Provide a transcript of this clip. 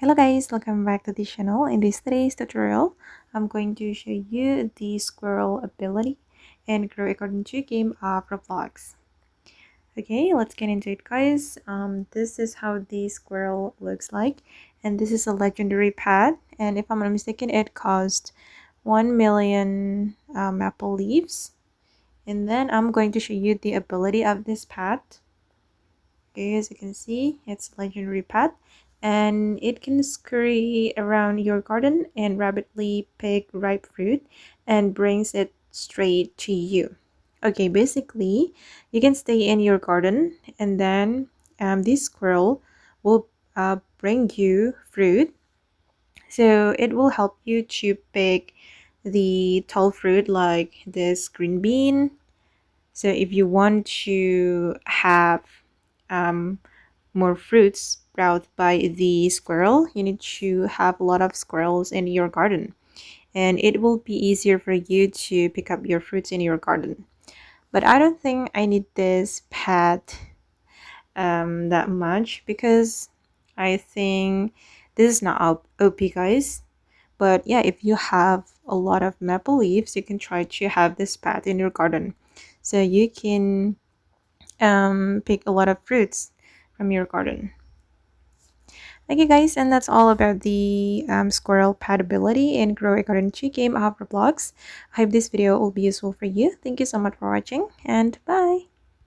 Hello guys, welcome back to the channel. In this today's tutorial, I'm going to show you the squirrel ability and grow according to game of Roblox. Okay, let's get into it guys. This is how the squirrel looks like, and this is a legendary pet, and if I'm not mistaken it cost 1 million maple leaves. And then I'm going to show you the ability of this pet. Okay, as you can see, it's a legendary pet and it can scurry around your garden and rapidly pick ripe fruit and brings it straight to you. Okay, basically, you can stay in your garden and then this squirrel will bring you fruit. So it will help you to pick the tall fruit like this green bean. So if you want to have um, more fruits sprout by the squirrel, you need to have a lot of squirrels in your garden, and it will be easier for you to pick up your fruits in your garden. But I don't think I need this pet that much because I think this is not OP guys. But yeah, if you have a lot of maple leaves, you can try to have this pet in your garden, so you can pick a lot of fruits from your garden. Okay guys, and that's all about the squirrel pet ability in Grow a Garden 2 game of Roblox. I hope this video will be useful for you. Thank you so much for watching and bye!